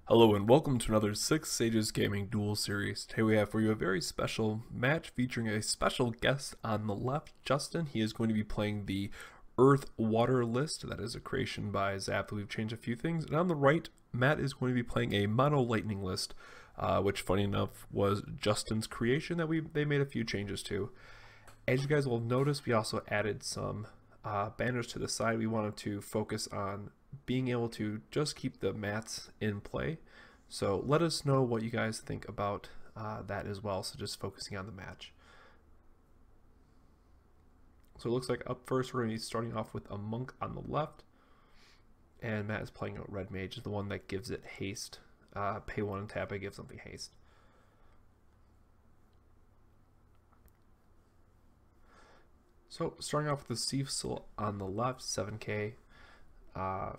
Hello and welcome to another Six Sages Gaming Duel series. Today we have for you a very special match featuring a special guest on the left, Justyn. He is going to be playing the Earth Water list. That is a creation by Zap. We've changed a few things. And on the right, Matt is going to be playing a Mono Lightning list, which funny enough was Justyn's creation that they made a few changes to. As you guys will notice, we also added some banners to the side. We wanted to focus on being able to just keep the mats in play. So let us know what you guys think about that as well. So just focusing on the match. So it looks like up first we're going to be starting off with a monk on the left. And Matt is playing a red mage, the one that gives it haste. Pay one and tap it, give something haste. So starting off with the Cecil on the left, 7k.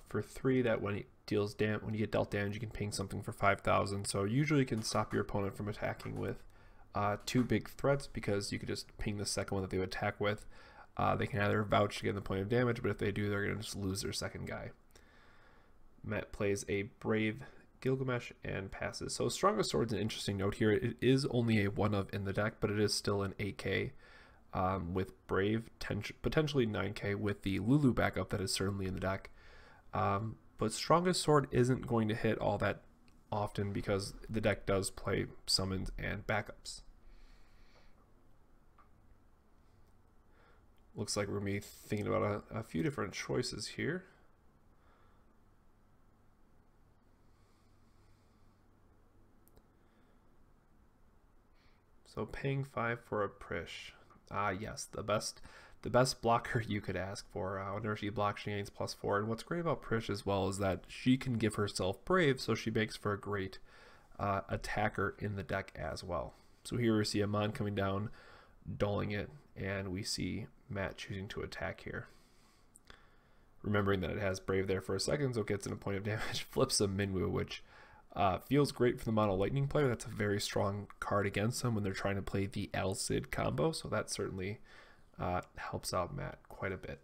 For 3, that when you get dealt damage, you can ping something for 5,000. So usually you can stop your opponent from attacking with 2 big threats, because you could just ping the second one that they would attack with. They can either vouch to get the point of damage, but if they do, they're going to just lose their second guy. Matt plays a Brave Gilgamesh and passes. So Strongest Sword's an interesting note here. It is only a 1-of in the deck, but it is still an 8k. With Brave, potentially 9k with the Lulu backup that is certainly in the deck. But Strongest Sword isn't going to hit all that often because the deck does play summons and backups. Looks like we're going to be thinking about a few different choices here. So paying 5 for a Prish. Yes, the best blocker you could ask for. Whenever she blocks, she gains +4. And what's great about Prish as well is that she can give herself Brave, so she makes for a great attacker in the deck as well. So here we see Amon coming down, dulling it, and we see Matt choosing to attack here. Remembering that it has Brave there for a second, so it gets in a point of damage, flips a Minwu, which feels great for the Mono Lightning player. That's a very strong card against them when they're trying to play the al-cid combo, so that certainly helps out Matt quite a bit.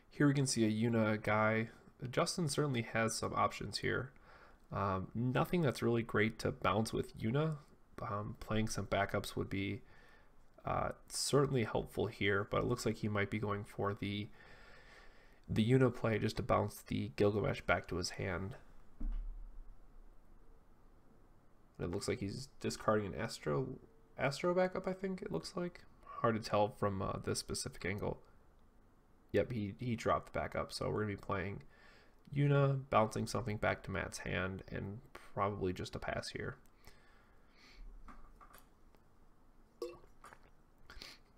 Here we can see a Yuna guy. Justyn certainly has some options here. Nothing that's really great to bounce with Yuna. Playing some backups would be certainly helpful here, but it looks like he might be going for the Yuna play just to bounce the Gilgamesh back to his hand. And it looks like he's discarding an Astro backup, I think it looks like. Hard to tell from this specific angle. Yep, he dropped the backup, so we're going to be playing Yuna, bouncing something back to Matt's hand, and probably just a pass here.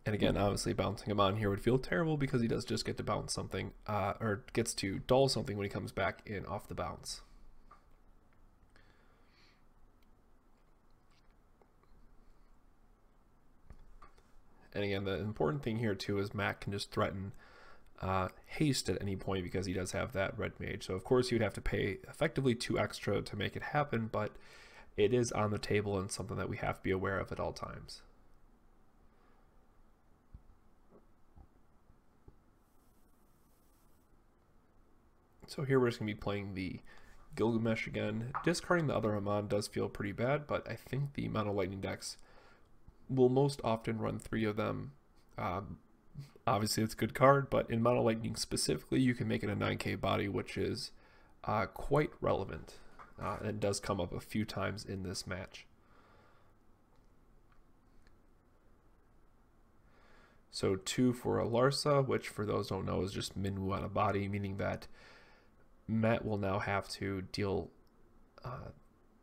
And again, obviously bouncing him on here would feel terrible because he does just get to bounce something, or gets to dull something when he comes back in off the bounce. And again, the important thing here too is Matt can just threaten haste at any point because he does have that red mage. So of course you'd have to pay effectively 2 extra to make it happen, but it is on the table and something that we have to be aware of at all times. So here we're just going to be playing the Gilgamesh again. Discarding the other Amon does feel pretty bad, but I think the Mono Lightning decks will most often run 3 of them. Obviously it's a good card, but in Mono Lightning specifically, you can make it a 9k body, which is quite relevant. And it does come up a few times in this match. So 2 for a Larsa, which for those who don't know is just Minwu on a body, meaning that Matt will now have to deal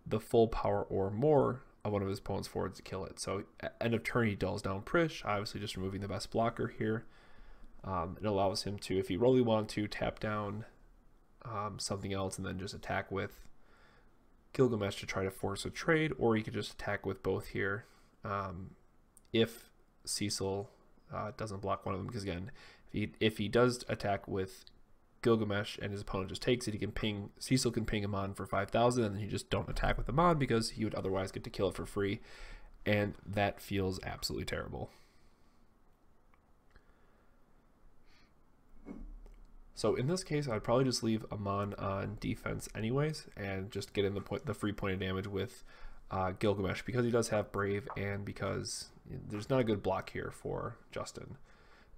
the full power or more of one of his opponent's forwards to kill it. So at end of turn, he dulls down Prish, obviously just removing the best blocker here. It allows him to, if he really wanted to, tap down something else and then just attack with Gilgamesh to try to force a trade, or he could just attack with both here if Cecil doesn't block one of them, because again, if he does attack with Gilgamesh and his opponent just takes it, he can ping, Cecil can ping him on for 5,000, and then you just don't attack with him on because he would otherwise get to kill it for free, and that feels absolutely terrible. So in this case, I'd probably just leave Amon on defense anyways, and just get in the free point of damage with Gilgamesh, because he does have Brave, and because there's not a good block here for Justyn.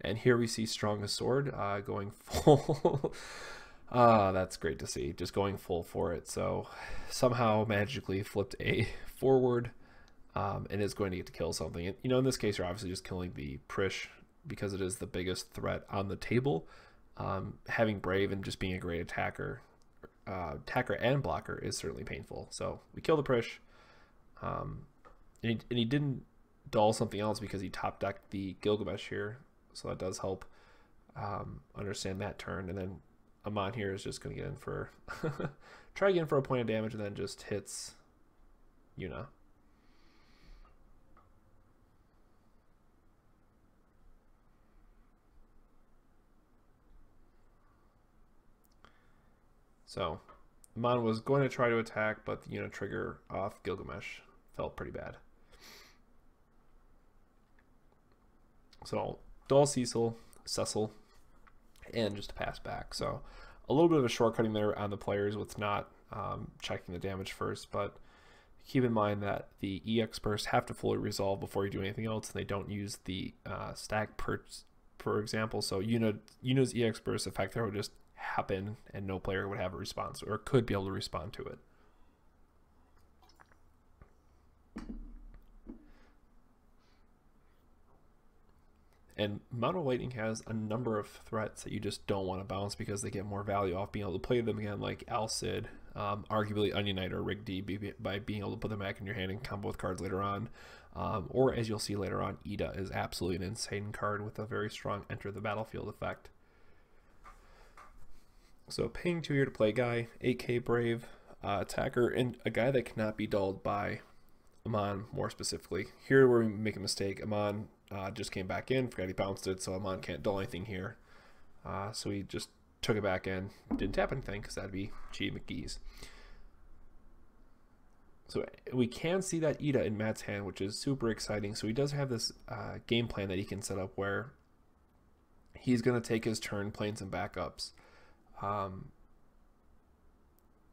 And here we see Strongest Sword going full. That's great to see, just going full for it. So somehow magically flipped a forward, and is going to get to kill something. And, in this case, you're obviously just killing the Prish because it is the biggest threat on the table. Having Brave and just being a great attacker and blocker is certainly painful. So we kill the Prish, and he didn't dull something else because he top decked the Gilgamesh here, so that does help understand that turn. And then Amon here is just going to get in for try again for a point of damage, and then just hits Yuna. So Amon was going to try to attack, but the Yuna trigger off Gilgamesh felt pretty bad. So dull Cecil, and just a pass back. So a little bit of a shortcutting there on the players with not checking the damage first, but keep in mind that the EX bursts have to fully resolve before you do anything else, and they don't use the stack perks, for example. So Yuna's EX burst effect there would just happen, and no player would have a response, or could be able to respond to it. And Mono Lightning has a number of threats that you just don't want to bounce because they get more value off being able to play them again, like al-cid, arguably Onion Knight or Rig D, by being able to put them back in your hand and combo with cards later on. Or as you'll see later on, Ida is absolutely an insane card with a very strong enter the battlefield effect. So paying 2 here to play a guy, 8k Brave, attacker, and a guy that cannot be dulled by Amon more specifically. Here where we make a mistake, Amon just came back in, forgot he bounced it, so Amon can't dull anything here. So he just took it back in, didn't tap anything because that'd be Chi McGee's. So we can see that Ida in Matt's hand, which is super exciting. So he does have this game plan that he can set up where he's going to take his turn playing some backups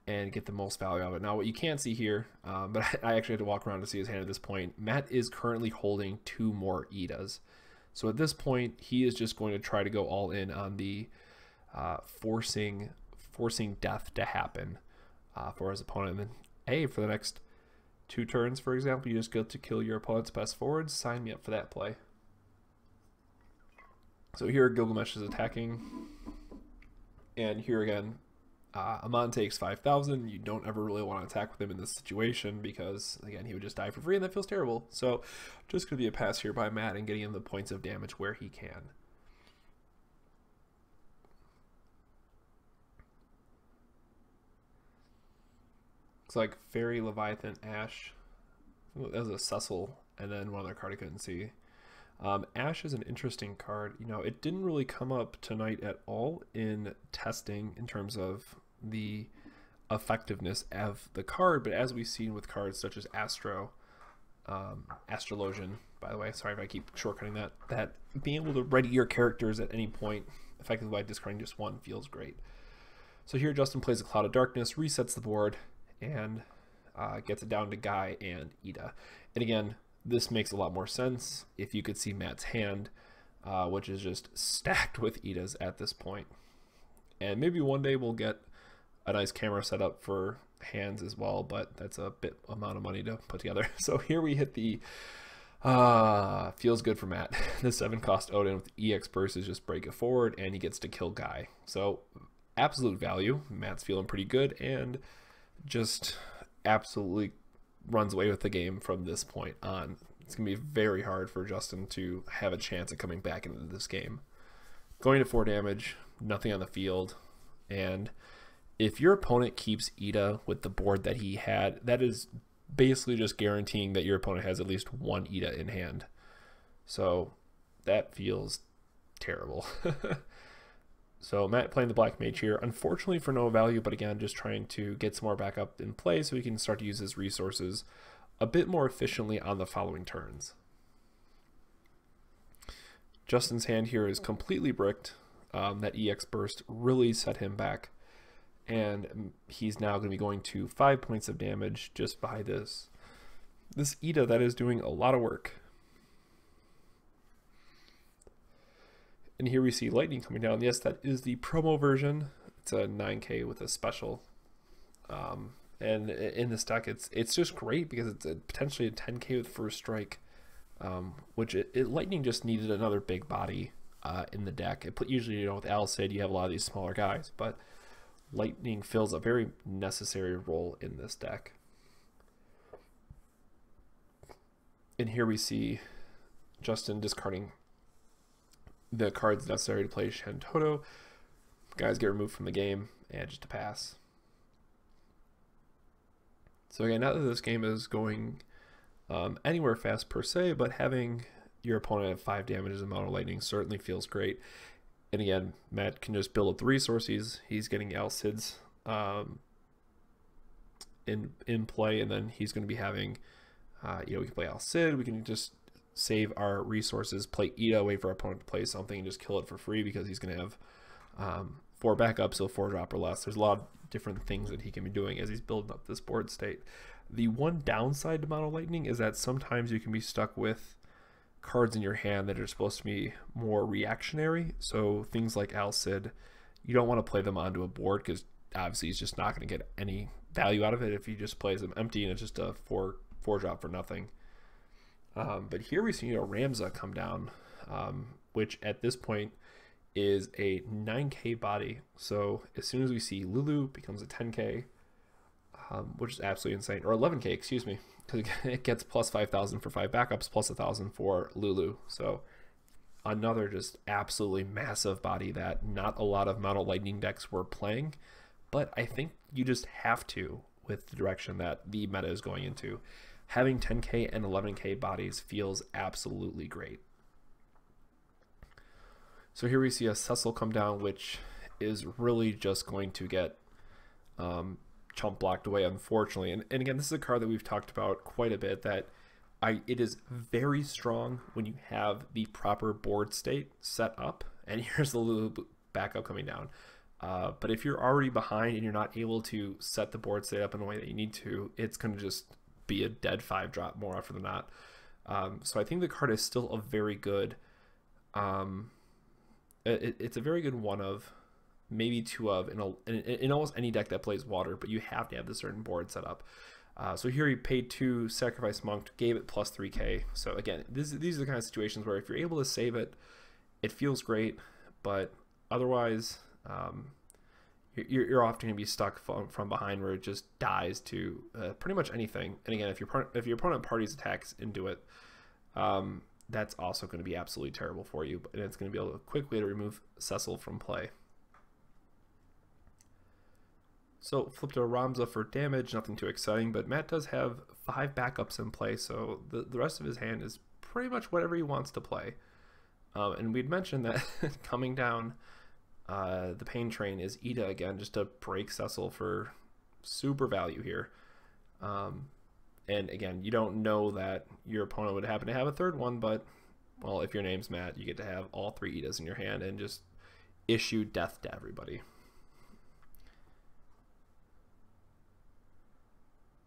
and get the most value out of it. Now what you can't see here, but I actually had to walk around to see his hand at this point, Matt is currently holding 2 more Idas. So at this point, he is just going to try to go all in on the forcing death to happen for his opponent. And then, hey, for the next 2 turns, for example, you just get to kill your opponent's best forwards. Sign me up for that play. So here Gilgamesh is attacking, and here again, Amon takes 5,000. You don't ever really want to attack with him in this situation because, again, he would just die for free, and that feels terrible. So just going to be a pass here by Matt and getting him the points of damage where he can. Looks like Fairy, Leviathan, Ash. That was a Cecil, and then one other card I couldn't see. Ash is an interesting card. It didn't really come up tonight at all in testing in terms of the effectiveness of the card, but as we've seen with cards such as Astrologian, by the way, sorry if I keep shortcutting that being able to ready your characters at any point effectively by discarding just 1 feels great. So here Justyn plays a Cloud of Darkness, resets the board, and gets it down to Guy and Ida. And again, this makes a lot more sense if you could see Matt's hand, which is just stacked with Idas at this point. And maybe one day we'll get a nice camera set up for hands as well, but that's a bit amount of money to put together. So here we hit the feels good for Matt. The 7-cost Odin with EX burst is just break it forward, and he gets to kill Guy. So absolute value. Matt's feeling pretty good and just absolutely runs away with the game from this point on. It's going to be very hard for Justyn to have a chance at coming back into this game. Going to 4 damage, nothing on the field, and if your opponent keeps Ida with the board that he had, that is basically just guaranteeing that your opponent has at least 1 Ida in hand. So that feels terrible. So Matt playing the Black Mage here, unfortunately for no value, but again, just trying to get some more backup in play so he can start to use his resources a bit more efficiently on the following turns. Justyn's hand here is completely bricked. That EX burst really set him back, and he's now going to be going to 5 points of damage just by this Ida that is doing a lot of work. And here we see lightning coming down. Yes, that is the promo version. It's a 9k with a special. And in this deck, it's just great because it's potentially a 10k with first strike, which lightning just needed another big body in the deck. Usually, you know, with al-cid, you have a lot of these smaller guys, but lightning fills a very necessary role in this deck. And here we see Justyn discarding the cards necessary to play Shantoto. Guys get removed from the game, and just a pass. So again, not that this game is going anywhere fast per se, but having your opponent have 5 damages in Mono Lightning certainly feels great. And again, Matt can just build up the resources. He's getting al-cids in play, and then he's going to be having, you know, we can play al-cid. We can just save our resources, play Ida, wait for our opponent to play something, and just kill it for free because he's going to have 4 backups, so 4 drop or less. There's a lot of different things that he can be doing as he's building up this board state. The one downside to Mono Lightning is that sometimes you can be stuck with cards in your hand that are supposed to be more reactionary. So things like al-cid, you don't want to play them onto a board because obviously he's just not going to get any value out of it if he just plays them empty and it's just a 4 drop for nothing. But here we see, you know, Ramza come down, which at this point is a 9k body. So as soon as we see Lulu becomes a 10k, which is absolutely insane, or 11k, excuse me, because it gets plus 5,000 for 5 backups, plus 1,000 for Lulu. So another just absolutely massive body that not a lot of Mono Lightning decks were playing, but I think you just have to with the direction that the meta is going into. Having 10k and 11k bodies feels absolutely great. So here we see a Cecil come down, which is really just going to get chump blocked away, unfortunately. And again, this is a card that we've talked about quite a bit, that it is very strong when you have the proper board state set up. And here's the little backup coming down. But if you're already behind and you're not able to set the board state up in a way that you need to, it's going to just be a dead 5 drop more often than not. So I think the card is still a very good... it's a very good one of, maybe 2 of in almost any deck that plays water, but you have to have the certain board set up. So here he paid 2, sacrifice Monk, gave it plus 3k. So again, these are the kind of situations where if you're able to save it, it feels great, but otherwise you're often going to be stuck from behind where it just dies to pretty much anything. And again, if your opponent parties attacks into it, that's also going to be absolutely terrible for you, and it's going to be able to quickly to remove Cecil from play. So flip to a Ramza for damage, nothing too exciting, but Matt does have 5 backups in play, so the rest of his hand is pretty much whatever he wants to play. And we'd mentioned that coming down the pain train is Ida again, just to break Cecil for super value here. And again, you don't know that your opponent would happen to have a 3rd one, but, well, if your name's Matt, you get to have all 3 Idas in your hand and just issue death to everybody.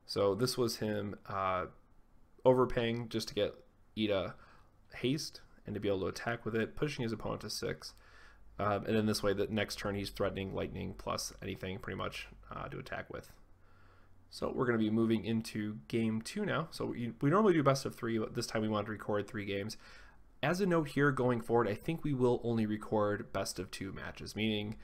So this was him overpaying just to get Ida haste and to be able to attack with it, pushing his opponent to 6. And then this way, the next turn, he's threatening lightning plus anything pretty much to attack with. So we're going to be moving into game 2 now. So we normally do best of 3, but this time we wanted to record 3 games. As a note here, going forward, I think we will only record best of 2 matches, meaning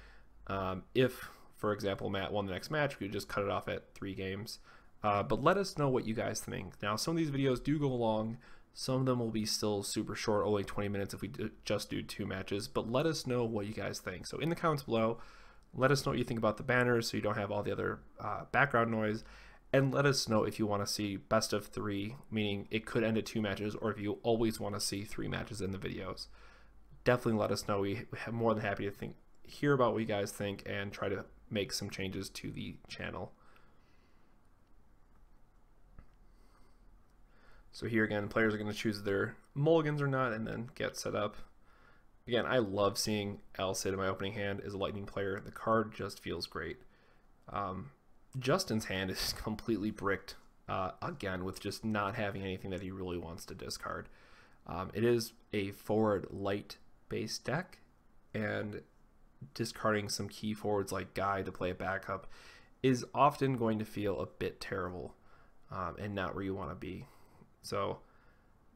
if, for example, Matt won the next match, we could just cut it off at 3 games. But let us know what you guys think. Now, some of these videos do go long. Some of them will be still super short, only 20 minutes if we just do 2 matches. But let us know what you guys think. So in the comments below, let us know what you think about the banners so you don't have all the other background noise. And let us know if you want to see best of 3, meaning it could end at 2 matches, or if you always want to see 3 matches in the videos. Definitely let us know. We have more than happy to hear about what you guys think and try to make some changes to the channel. So here again, players are going to choose their mulligans or not and then get set up. Again, I love seeing al-cid in my opening hand as a lightning player. The card just feels great. Justyn's hand is completely bricked, again, with just not having anything that he really wants to discard. It is a forward light based deck, and discarding some key forwards like Guy to play a backup is often going to feel a bit terrible, and not where you want to be. So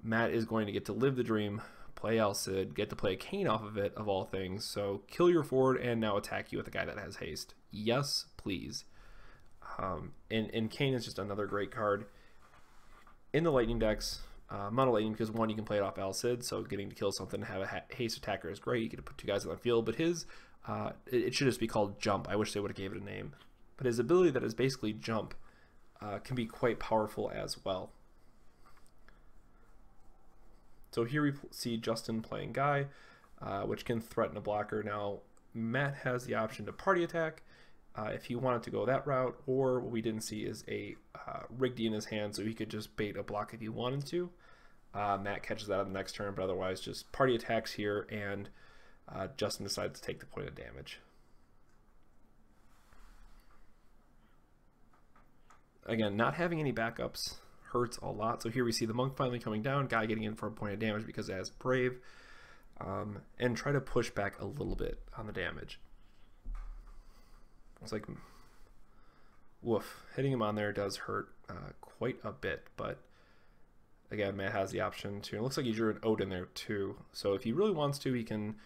Matt is going to get to live the dream, play al-cid, get to play a Kane off of it, of all things. So kill your forward and now attack you with a guy that has haste. Yes, please. And Kane is just another great card in the lightning decks. Mono lightning, because one, you can play it off al-cid, so getting to kill something and have a haste attacker is great. You get to put two guys on the field, but his it should just be called jump. I wish they would have gave it a name. But his ability that is basically jump can be quite powerful as well. So here we see Justyn playing Guy, which can threaten a blocker. Now, Matt has the option to party attack if he wanted to go that route, or what we didn't see is a Rigby in his hand, so he could just bait a block if he wanted to. Matt catches that on the next turn, but otherwise just party attacks here, and Justyn decides to take the point of damage. Again, not having any backups hurts a lot. So here we see the monk finally coming down, Guy getting in for a point of damage because it has brave, and try to push back a little bit on the damage. It's like, woof, hitting him on there does hurt quite a bit, but again, Matt has the option to, it looks like he drew an Odin there too, so if he really wants to, he can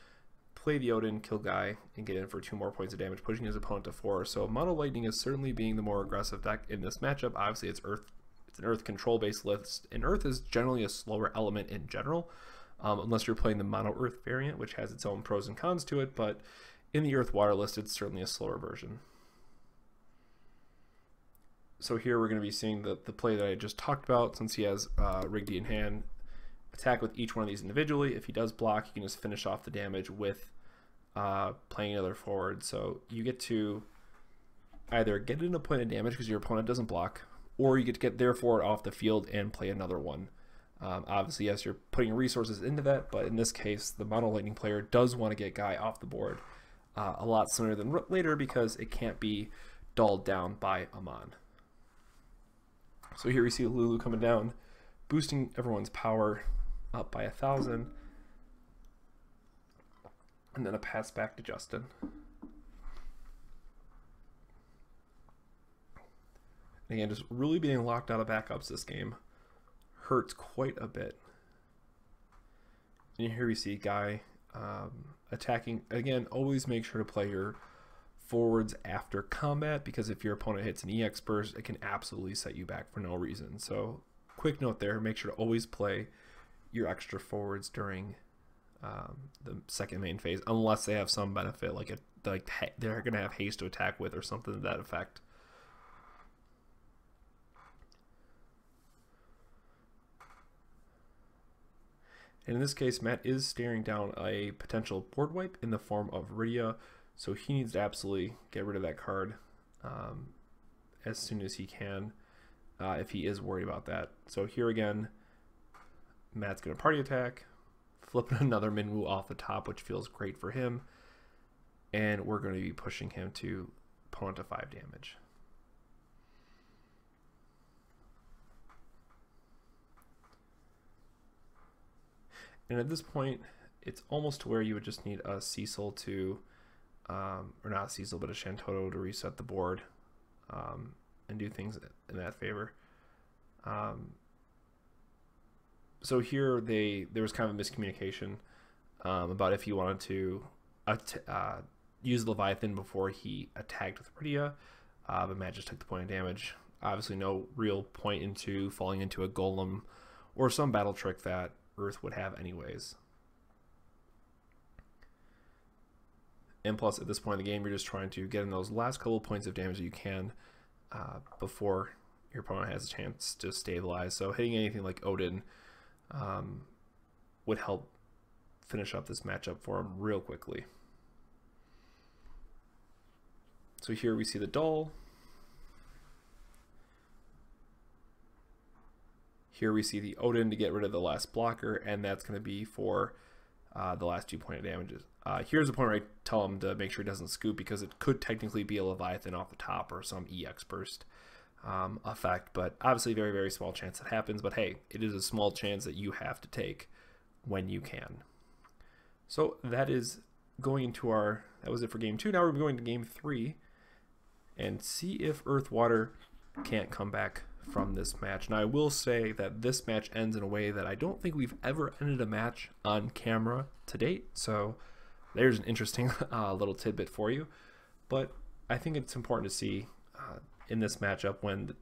play the Odin, kill Guy, and get in for 2 more points of damage, pushing his opponent to 4. So Mono Lightning is certainly being the more aggressive deck in this matchup. Obviously, it's an Earth control based list, and Earth is generally a slower element in general, unless you're playing the Mono Earth variant, which has its own pros and cons to it, but in the Earth Water list, it's certainly a slower version. So here we're going to be seeing the play that I just talked about, since he has Rigby in hand. Attack with each one of these individually. If he does block, you can just finish off the damage with playing another forward. So you get to either get in a point of damage because your opponent doesn't block, or you get to get their forward off the field and play another one. Obviously, yes, you're putting resources into that, but in this case, the Mono Lightning player does want to get Guy off the board a lot sooner than later, because it can't be dulled down by Amon. So here we see Lulu coming down, boosting everyone's power up by 1,000, and then a pass back to Justyn. Again, just really being locked out of backups this game hurts quite a bit. And here we see Guy attacking. Again, always make sure to play your forwards after combat, because if your opponent hits an EX burst, it can absolutely set you back for no reason. So quick note there, make sure to always play your extra forwards during the second main phase, unless they have some benefit, like they're going to have haste to attack with or something to that effect. And in this case, Matt is staring down a potential board wipe in the form of Rydia, so he needs to absolutely get rid of that card as soon as he can, if he is worried about that. So here again, Matt's going to party attack, flipping another Minwoo off the top, which feels great for him, and we're going to be pushing him to opponent to 5 damage. And at this point, it's almost to where you would just need a Cecil to, or not a Cecil, but a Shantoto to reset the board and do things in that favor. So here there was kind of a miscommunication about if he wanted to use Leviathan before he attacked with Rydia, but Matt just took the point of damage. Obviously no real point into falling into a Golem or some battle trick that Earth would have anyways. And plus, at this point in the game, you're just trying to get in those last couple of points of damage that you can before your opponent has a chance to stabilize. So hitting anything like Odin would help finish up this matchup for him real quickly. So here we see the Duel. Here we see the Odin to get rid of the last blocker, and that's going to be for the last 2 point of damages. Here's the point where I tell him to make sure he doesn't scoop, because it could technically be a Leviathan off the top or some EX burst effect, but obviously very, very small chance that happens. But hey, it is a small chance that you have to take when you can. So that is going into that was it for game 2. Now we're going to game 3 and see if Earth Water can't come back from this match. Now I will say that this match ends in a way that I don't think we've ever ended a match on camera to date, so there's an interesting little tidbit for you. But I think it's important to see in this matchup, when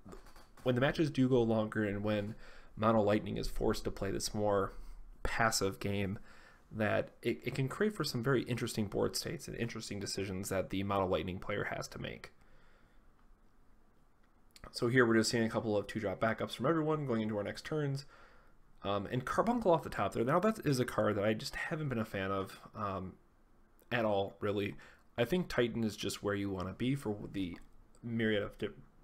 the matches do go longer and when Mono Lightning is forced to play this more passive game, that it can create for some very interesting board states and interesting decisions that the Mono Lightning player has to make. So here we're just seeing a couple of 2-drop backups from everyone going into our next turns. And Carbuncle off the top there. Now that is a card that I just haven't been a fan of at all, really. I think Titan is just where you want to be for the myriad of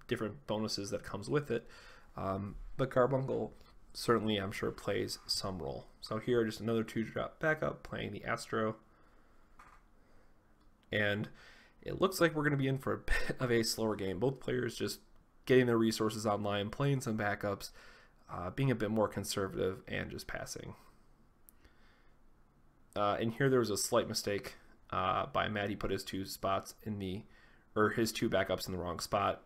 different bonuses that comes with it. But Carbuncle certainly, I'm sure, plays some role. So here, just another 2-drop backup, playing the Astro. And it looks like we're going to be in for a bit of a slower game. Both players just getting their resources online, playing some backups, being a bit more conservative, and just passing. And here there was a slight mistake by Matt. He put his 2 spots in his 2 backups in the wrong spot.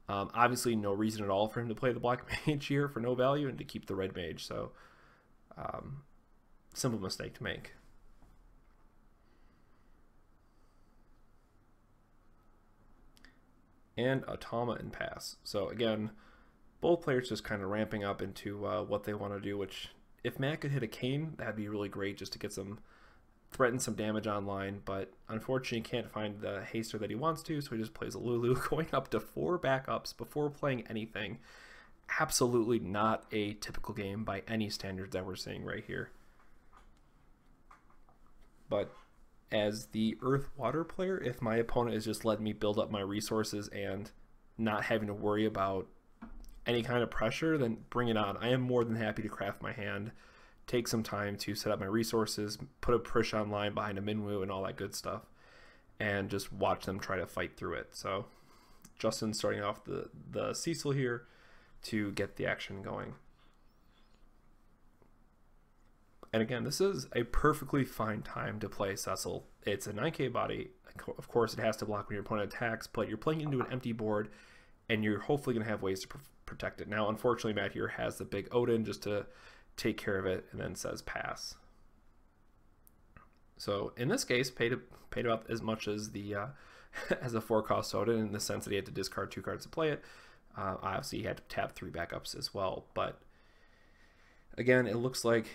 Obviously no reason at all for him to play the black mage here for no value and to keep the red mage, so simple mistake to make. And Atama and pass. So again, both players just kind of ramping up into what they want to do, which if Matt could hit a Cane, that'd be really great just to get threaten some damage online, but unfortunately he can't find the haster that he wants to, so he just plays a Lulu, going up to 4 backups before playing anything. Absolutely not a typical game by any standards that we're seeing right here. But as the Earth Water player, if my opponent is just letting me build up my resources and not having to worry about any kind of pressure, then bring it on. I am more than happy to craft my hand, take some time to set up my resources, put a push online behind a Minwu and all that good stuff, and just watch them try to fight through it. So Justyn starting off the Cecil here to get the action going. And again, this is a perfectly fine time to play Cecil. It's a 9k body. Of course, it has to block when your opponent attacks, but you're playing into an empty board, and you're hopefully going to have ways to protect it. Now, unfortunately, Matt here has the big Odin just to take care of it, and then says pass. So in this case, paid about as much as the as a 4-cost Odin, in the sense that he had to discard 2 cards to play it. Obviously, he had to tap 3 backups as well. But again, it looks like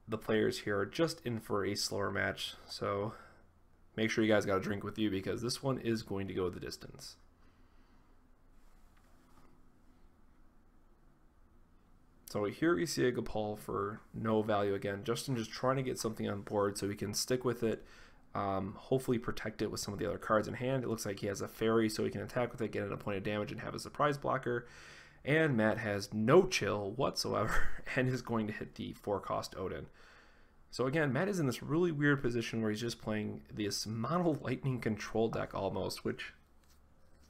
the players here are just in for a slower match. So make sure you guys got a drink with you, because this one is going to go the distance. So here we see a Gapal for no value again. Justyn just trying to get something on board so he can stick with it, hopefully protect it with some of the other cards in hand. It looks like he has a fairy so he can attack with it, get an point of damage, and have a surprise blocker. And Matt has no chill whatsoever and is going to hit the 4-cost Odin. So again, Matt is in this really weird position where he's just playing this Mono Lightning control deck almost, which,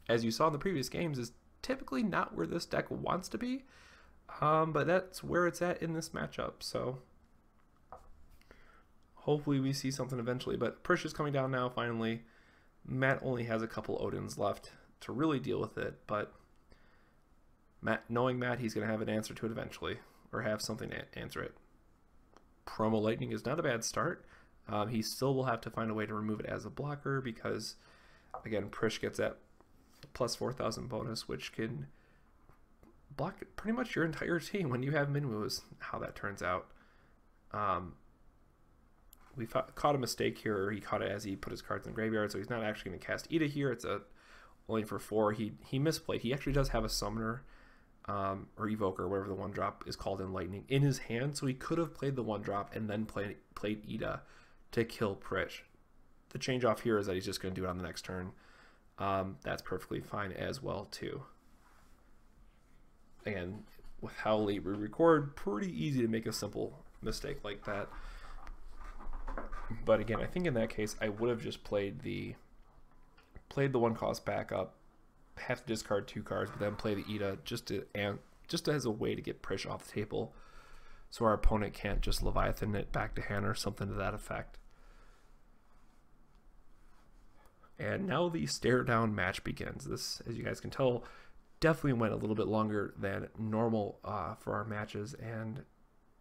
as you saw in the previous games, is typically not where this deck wants to be. But that's where it's at in this matchup, so hopefully we see something eventually. But Prish is coming down now, finally. Matt only has a couple Odins left to really deal with it, but knowing Matt, he's going to have an answer to it eventually, or have something to answer it. Promo Lightning is not a bad start. He still will have to find a way to remove it as a blocker, because, again, Prish gets that plus 4,000 bonus, which can block pretty much your entire team when you have Minwu, is how that turns out. We caught a mistake here. He caught it as he put his cards in the graveyard, so he's not actually going to cast Ida here. It's only for 4. He misplayed. He actually does have a Summoner or Evoker, whatever the 1-drop is called in Lightning, in his hand, so he could have played the 1-drop and then played Ida to kill Prish. The change off here is that he's just going to do it on the next turn. That's perfectly fine as well too. Again, with how late we record, pretty easy to make a simple mistake like that. But again, I think in that case, I would have just played the 1 cost backup, have to discard 2 cards, but then play the Ida just as a way to get Prish off the table, so our opponent can't just Leviathan it back to hand or something to that effect. And now the stare down match begins. This, as you guys can tell, definitely went a little bit longer than normal for our matches, and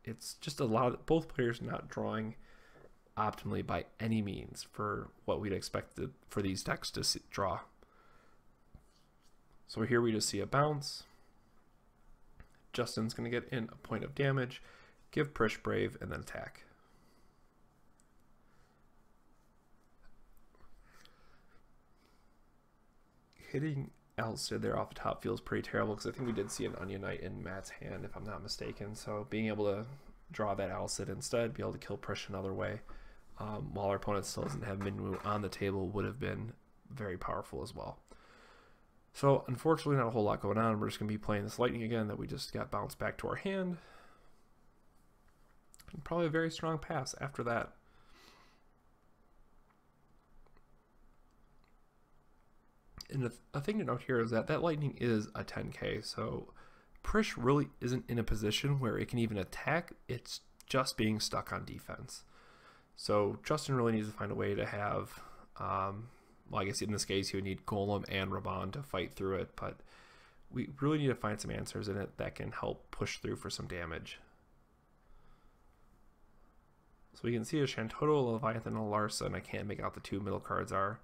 it's just a lot of both players not drawing optimally by any means for what we'd expect for these decks to draw. So here we just see a bounce. Justyn's going to get in a point of damage, give Prish Brave, and then attack. Hitting al-cid there off the top feels pretty terrible, because I think we did see an Onion Knight in Matt's hand, if I'm not mistaken. So being able to draw that al-cid instead, be able to kill Prish another way, while our opponent still doesn't have Minwu on the table, would have been very powerful as well. So unfortunately, not a whole lot going on. We're just going to be playing this Lightning again that we just got bounced back to our hand. And probably a very strong pass after that. And a thing to note here is that Lightning is a 10k, so Prish really isn't in a position where it can even attack. It's just being stuck on defense. So Justyn really needs to find a way to have, well, I guess in this case he would need Golem and Raban to fight through it, but we really need to find some answers in it that can help push through for some damage. So we can see a Shantoto, Leviathan, and a Larsa, and I can't make out the 2 middle cards are.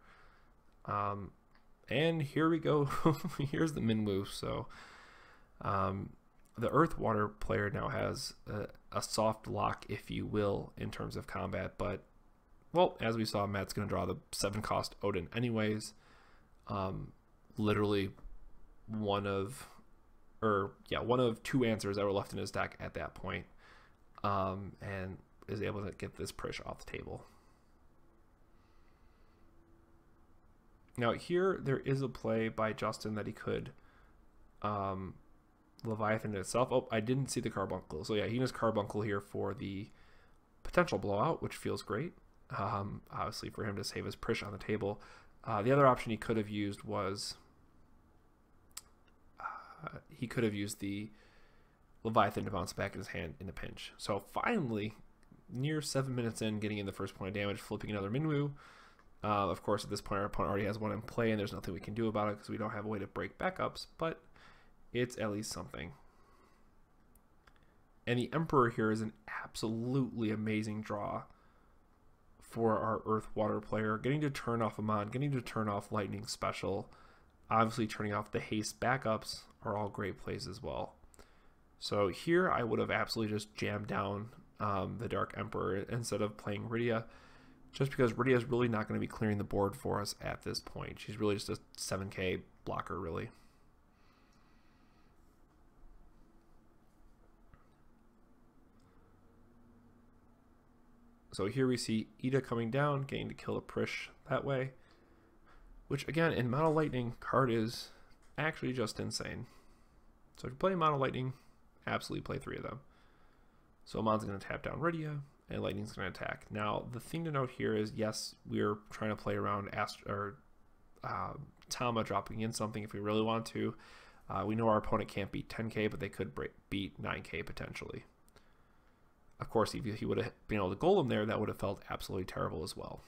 And here we go. Here's the Minwu. So the Earth Water player now has a soft lock, if you will, in terms of combat. But, well, as we saw, Matt's going to draw the 7 cost Odin anyways. Literally one of 2 answers that were left in his deck at that point. And is able to get this Prish off the table. Now here there is a play by Justyn that he could Leviathan itself. Oh, I didn't see the Carbuncle. So yeah, he has Carbuncle here for the potential blowout, which feels great. Obviously for him to save his Prish on the table. The other option he could have used was he could have used the Leviathan to bounce back in his hand in a pinch. So finally, near 7 minutes in, getting in the first point of damage, flipping another Minwu. Of course, at this point, our opponent already has one in play, and there's nothing we can do about it because we don't have a way to break backups, but it's at least something. And the Emperor here is an absolutely amazing draw for our Earth Water player. Getting to turn off Amon, getting to turn off Lightning Special, obviously turning off the haste backups are all great plays as well. So here I would have absolutely just jammed down the Dark Emperor instead of playing Rydia, just because Rydia is really not going to be clearing the board for us at this point. She's really just a 7k blocker, really. So here we see Ida coming down, getting to kill a Prish that way, which again, in Mono Lightning, card is actually just insane. So if you play Mono Lightning, absolutely play 3 of them. So Amon's going to tap down Rydia, and Lightning's going to attack. Now, the thing to note here is, yes, we're trying to play around Tama dropping in something if we really want to. We know our opponent can't beat 10k, but they could beat 9k potentially. Of course, if he would have been able to Golem there, that would have felt absolutely terrible as well.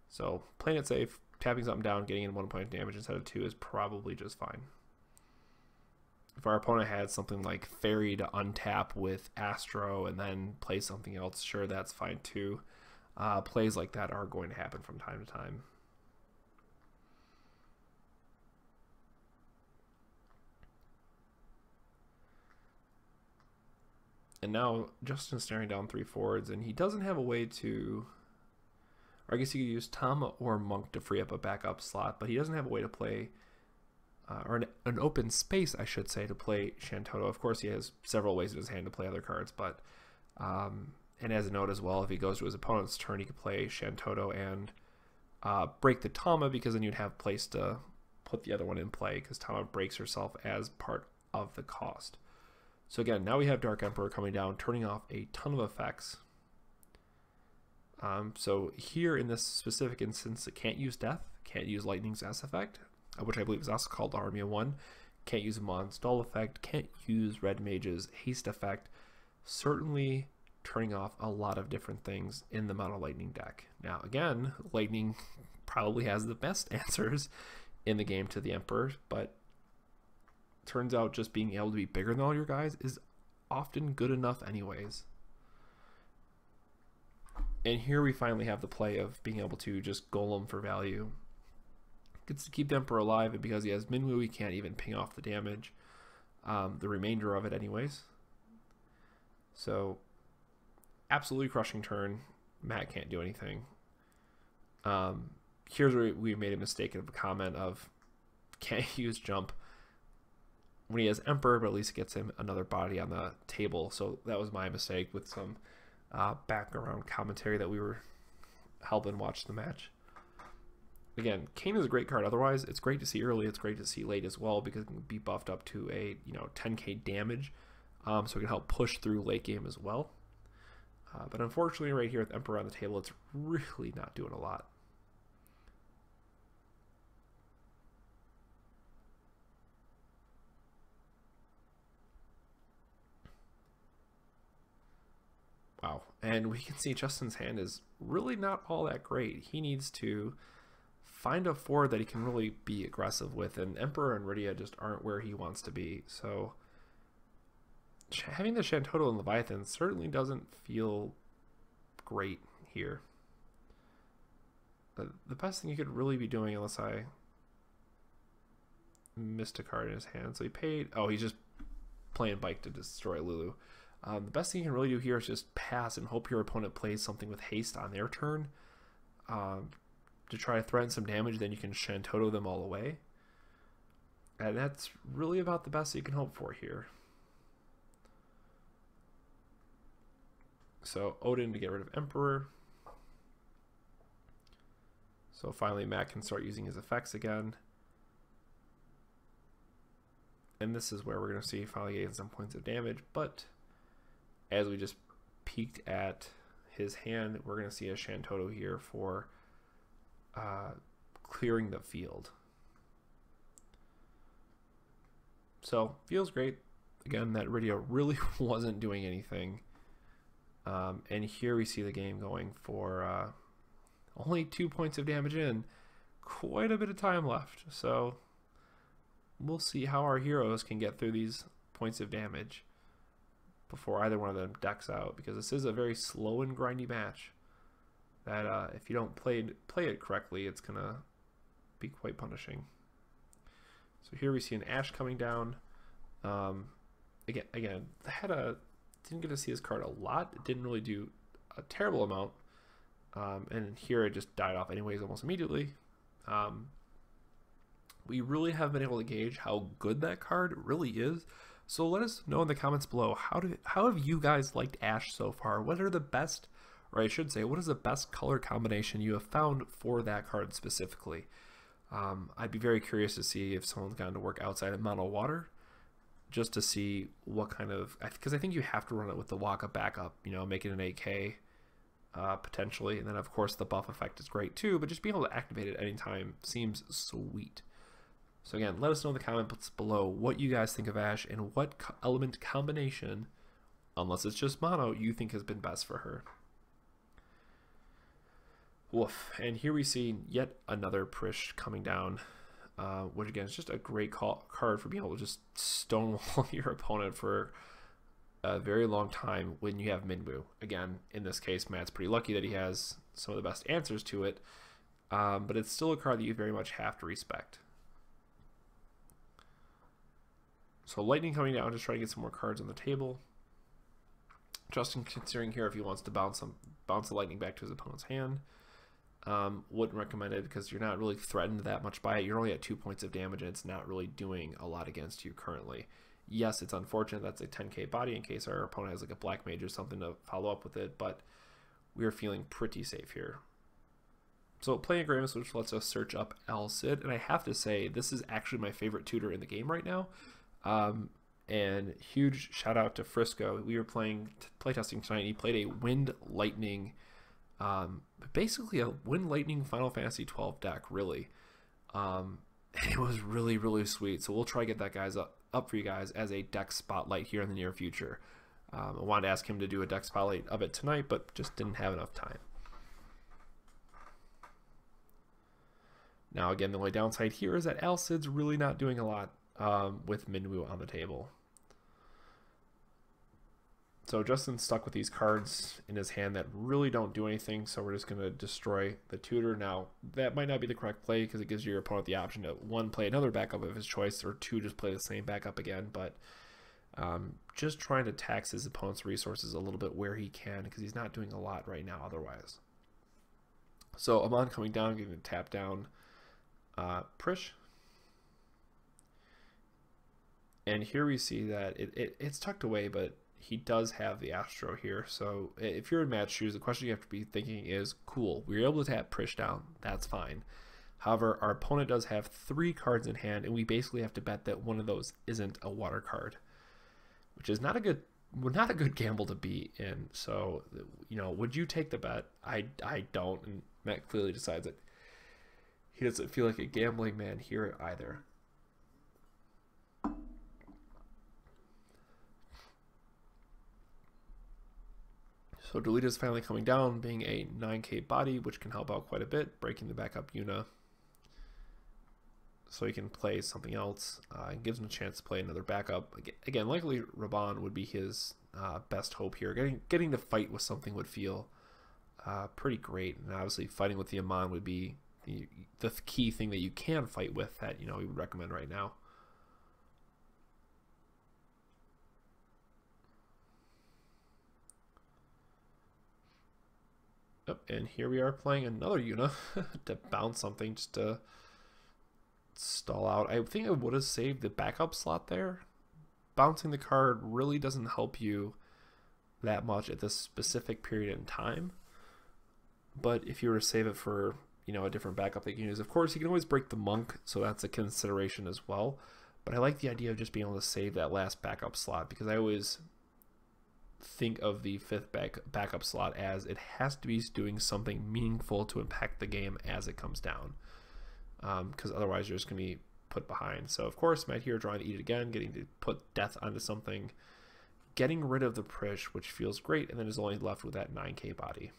So, playing it safe, tapping something down, getting in 1 point of damage instead of 2 is probably just fine. If our opponent had something like Fairy to untap with Astro and then play something else, sure, that's fine too. Plays like that are going to happen from time to time. And now Justyn's staring down 3 forwards, and he doesn't have a way to, or I guess he could use Tama or Monk to free up a backup slot, but he doesn't have a way to play, or an open space, I should say, to play Shantoto. Of course, he has several ways in his hand to play other cards, but, and as a note as well, if he goes to his opponent's turn, he could play Shantoto and break the Tama, because then you'd have place to put the other one in play, because Tama breaks herself as part of the cost. So again, now we have Dark Emperor coming down, turning off a ton of effects. So here in this specific instance, it can't use Death, can't use Lightning's S effect, which I believe is also called Armia 1, can't use Mon's Dull effect, can't use Red Mage's Haste effect, certainly turning off a lot of different things in the Mono Lightning deck. Now again, Lightning probably has the best answers in the game to the Emperor, but turns out just being able to be bigger than all your guys is often good enough anyways. And here we finally have the play of being able to just golem for value. Gets to keep the Emperor alive, and because he has Minwu, he can't even ping off the damage. The remainder of it anyways. So, absolutely crushing turn. Matt can't do anything. Here's where we made a mistake of a comment of, can't use jump when he has Emperor, but at least it gets him another body on the table. So that was my mistake with some background commentary that we were helping watch the match. Again, Kane is a great card. Otherwise, it's great to see early. It's great to see late as well because it can be buffed up to a 10k damage, so it can help push through late game as well. But unfortunately, right here with Emperor on the table, it's really not doing a lot. Wow, and we can see Justyn's hand is really not all that great. He needs to find a 4 that he can really be aggressive with, and Emperor and Rydia just aren't where he wants to be. So having the Shantoto and Leviathan certainly doesn't feel great here. But the best thing you could really be doing, unless I missed a card in his hand, so he paid, oh, he's just playing Bike to destroy Lulu. The best thing you can really do here is just pass and hope your opponent plays something with haste on their turn to try to threaten some damage. Then you can Shantoto them all away. And that's really about the best you can hope for here. So Odin to get rid of Emperor. So finally Matt can start using his effects again. And this is where we're going to see finally getting some points of damage, but as we just peeked at his hand, we're going to see a Shantoto here for clearing the field. So, feels great. Again, that Rydia really wasn't doing anything. And here we see the game going for only 2 points of damage in. Quite a bit of time left. So, we'll see how our heroes can get through these points of damage before either one of them decks out, because this is a very slow and grindy match that if you don't play it correctly, it's gonna be quite punishing. So here we see an Ashe coming down. Again, didn't get to see his card a lot. It didn't really do a terrible amount, and here it just died off anyways almost immediately. We really haven't been able to gauge how good that card really is. So let us know in the comments below, how have you guys liked Ashe so far? What are the best, or I should say, what is the best color combination you have found for that card specifically? I'd be very curious to see if someone's gotten to work outside of mono water, just to see what kind of, because I think you have to run it with the Waka backup, make it an 8K potentially, and then of course the buff effect is great too, but just being able to activate it anytime seems sweet. So again, let us know in the comments below what you guys think of Ashe and what element combination, unless it's just mono, you think has been best for her. Woof. And here we see yet another Prish coming down, which again is just a great card for being able to just stonewall your opponent for a very long time when you have Minwu. Again, in this case, Matt's pretty lucky that he has some of the best answers to it, but it's still a card that you very much have to respect. So Lightning coming down, just trying to get some more cards on the table. Justyn considering here if he wants to bounce the Lightning back to his opponent's hand. Wouldn't recommend it because you're not really threatened that much by it. You're only at 2 points of damage and it's not really doing a lot against you currently. Yes, it's unfortunate that's a 10k body in case our opponent has like a Black Mage or something to follow up with it, but we're feeling pretty safe here. So playing Gramus, which lets us search up al-cid, and I have to say this is actually my favorite tutor in the game right now. And huge shout out to Frisco. We were playtesting tonight. He played a Wind Lightning Basically a Wind Lightning Final Fantasy 12 deck, really. It was really, really sweet. So we'll try to get that guys up for you guys as a deck spotlight here in the near future. I wanted to ask him to do a deck spotlight of it tonight, but just didn't have enough time. Now, again, the only downside here is that al-Cid's really not doing a lot with Minwu on the table. So Justyn's stuck with these cards in his hand that really don't do anything, so we're just going to destroy the tutor. Now, that might not be the correct play because it gives your opponent the option to, 1, play another backup of his choice, or 2, just play the same backup again, but just trying to tax his opponent's resources a little bit where he can, because he's not doing a lot right now otherwise. So Amon coming down, getting the tap down Prish. And here we see that it's tucked away, but he does have the Astro here. So if you're in Matt's shoes, the question you have to be thinking is, cool, we were able to tap Prish down. That's fine. However, our opponent does have 3 cards in hand, and we basically have to bet that one of those isn't a water card, which is not a good gamble to be in. So, you know, would you take the bet? I don't, and Matt clearly decides that he doesn't feel like a gambling man here either. So Delita is finally coming down, being a 9k body, which can help out quite a bit, breaking the backup Yuna. So he can play something else, and gives him a chance to play another backup. Again, likely Raban would be his best hope here. Getting to fight with something would feel pretty great, and obviously fighting with the Amon would be the key thing that you can fight with that, you know, we would recommend right now. And here we are playing another Yuna to bounce something just to stall out. I think I would have saved the backup slot there. Bouncing the card really doesn't help you that much at this specific period in time. But if you were to save it for, you know, a different backup that you can use, of course, you can always break the Monk, so that's a consideration as well. But I like the idea of just being able to save that last backup slot, because I always think of the 5th backup slot as it has to be doing something meaningful to impact the game as it comes down, because otherwise you're just going to be put behind. So of course, Matt here drawing to eat it again, getting to put death onto something, getting rid of the Prish, which feels great, and then is only left with that 9k body.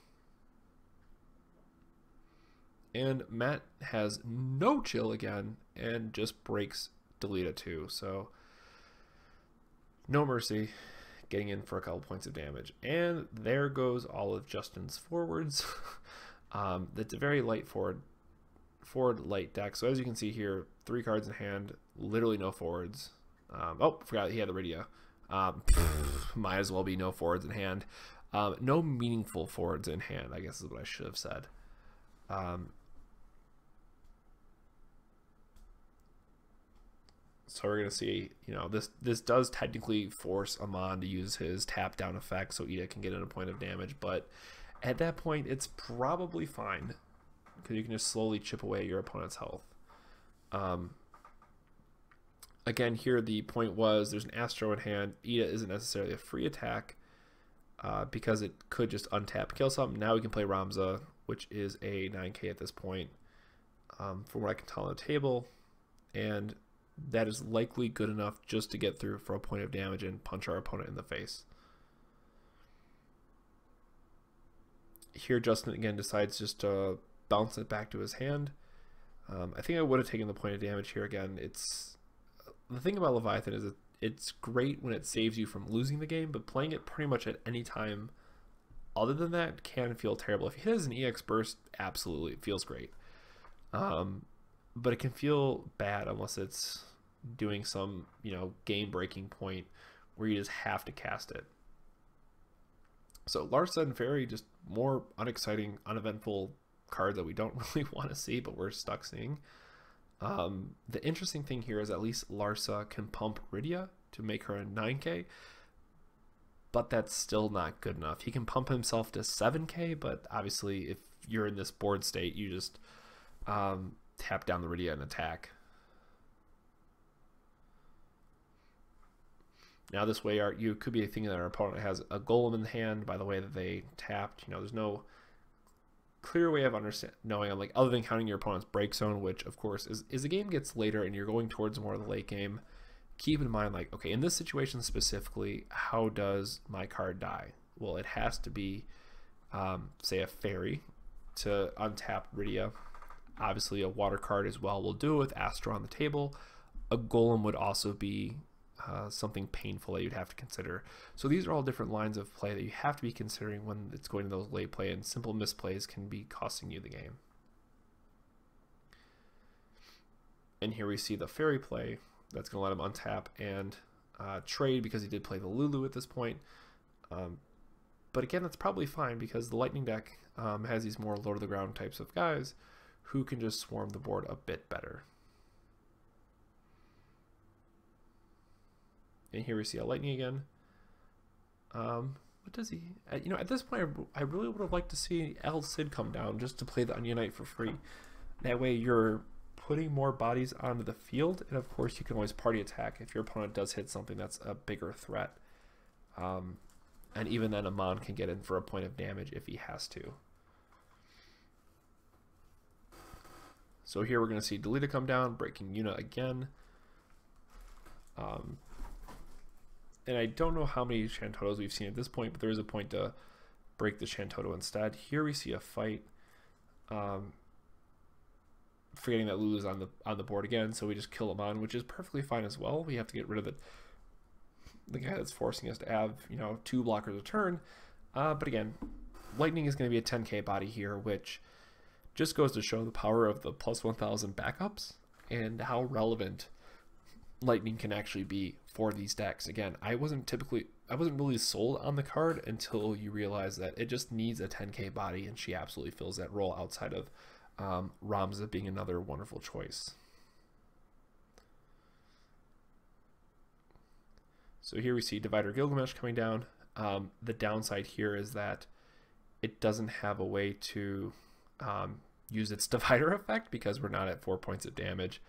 And Matt has no chill again and just breaks Delita too, so no mercy, getting in for a couple points of damage. And there goes all of Justyn's forwards. That's a very light forward light deck. So as you can see here, 3 cards in hand, literally no forwards. Oh, forgot he had the Rydia. Might as well be no forwards in hand. No meaningful forwards in hand, I guess is what I should have said. So we're going to see, you know, this does technically force Amon to use his tap down effect so Ida can get in a point of damage, but at that point it's probably fine because you can just slowly chip away at your opponent's health. Again, here the point was there's an Astro in hand. Ida isn't necessarily a free attack because it could just untap, kill something. Now we can play Ramza, which is a 9k at this point, from what I can tell on the table, and that is likely good enough just to get through for a point of damage and punch our opponent in the face. Here Justyn again decides just to bounce it back to his hand. I think I would have taken the point of damage here again. It's the thing about Leviathan is that it's great when it saves you from losing the game, but playing it pretty much at any time other than that can feel terrible. If you hit as an EX burst, absolutely, it feels great. But it can feel bad unless it's doing some, you know, game-breaking point where you just have to cast it. So Larsa and Fairy, just more unexciting, uneventful cards that we don't really want to see, but we're stuck seeing. The interesting thing here is at least Larsa can pump Rydia to make her a 9k, but that's still not good enough. He can pump himself to 7k, but obviously if you're in this board state, you just tap down the Rydia and attack. Now this way, you could be thinking that our opponent has a golem in hand by the way that they tapped. You know, there's no clear way of knowing, I'm like, other than counting your opponent's break zone, which of course is the game gets later and you're going towards more of the late game, keep in mind, like, okay, in this situation specifically, how does my card die? Well, it has to be, say, a fairy to untap Rydia. Obviously, a water card as well will do it with Astra on the table. A golem would also be something painful that you'd have to consider. So these are all different lines of play that you have to be considering when it's going to those late play, and simple misplays can be costing you the game. And here we see the fairy play that's going to let him untap and trade, because he did play the Lulu at this point. But again, that's probably fine because the Lightning deck has these more low to the ground types of guys who can just swarm the board a bit better. And here we see a Lightning again. What does he... you know, at this point, I really would have liked to see al-Cid come down just to play the Onion Knight for free. That way you're putting more bodies onto the field, and of course you can always party attack if your opponent does hit something that's a bigger threat. And even then, Amon can get in for a point of damage if he has to. So here we're going to see Delita come down, breaking Yuna again. And I don't know how many Shantotos we've seen at this point, but there is a point to break the Shantoto instead. Here we see a fight. Forgetting that Lulu's on the board again, so we just kill Amon, which is perfectly fine as well. We have to get rid of the guy that's forcing us to have, you know, 2 blockers a turn. But again, Lightning is going to be a 10k body here, which just goes to show the power of the plus 1000 backups and how relevant Lightning can actually be for these decks. Again, I wasn't really sold on the card until you realize that it just needs a 10k body, and she absolutely fills that role outside of Ramza being another wonderful choice. So here we see Divider Gilgamesh coming down. The downside here is that it doesn't have a way to use its Divider effect because we're not at 4 points of damage.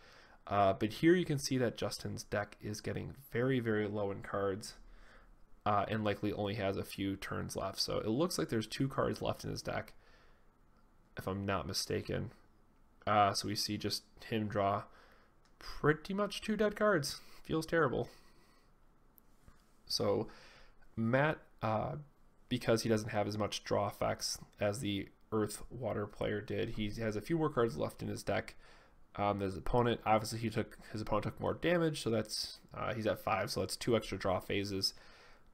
But here you can see that Justyn's deck is getting very, very low in cards and likely only has a few turns left. So it looks like there's 2 cards left in his deck, if I'm not mistaken. So we see just him draw pretty much 2 dead cards. Feels terrible. So Matt, because he doesn't have as much draw effects as the Earth Water player did, he has a few more cards left in his deck. His opponent, obviously his opponent took more damage, so that's he's at 5, so that's 2 extra draw phases.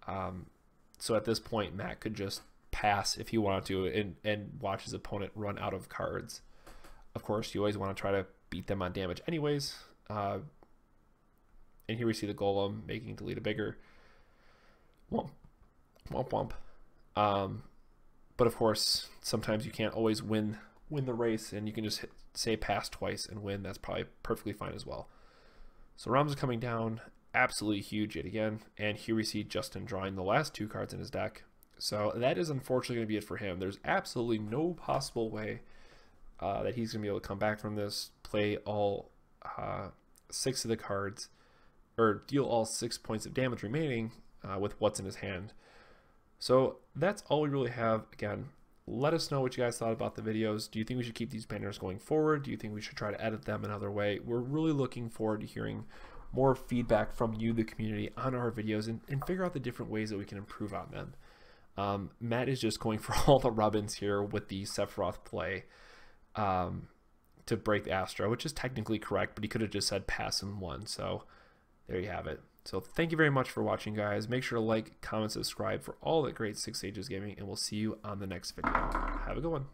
So at this point, Matt could just pass if he wanted to and watch his opponent run out of cards. Of course, you always want to try to beat them on damage anyways. And here we see the Golem making Delita bigger. Womp, womp, womp. But of course, sometimes you can't always win the race, and you can just say pass twice and win. That's probably perfectly fine as well. So Ramza coming down, absolutely huge yet again. And here we see Justyn drawing the last 2 cards in his deck. So that is unfortunately going to be it for him. There's absolutely no possible way that he's going to be able to come back from this, play all 6 of the cards, or deal all 6 points of damage remaining with what's in his hand. So that's all we really have. Again, let us know what you guys thought about the videos. Do you think we should keep these banners going forward? Do you think we should try to edit them another way? We're really looking forward to hearing more feedback from you, the community, on our videos, and figure out the different ways that we can improve on them. Matt is just going for all the rub-ins here with the Sephiroth play to break Astra, which is technically correct, but he could have just said pass and won. So there you have it. So thank you very much for watching, guys. Make sure to like, comment, subscribe for all that great Six Ages gaming, and we'll see you on the next video. Have a good one.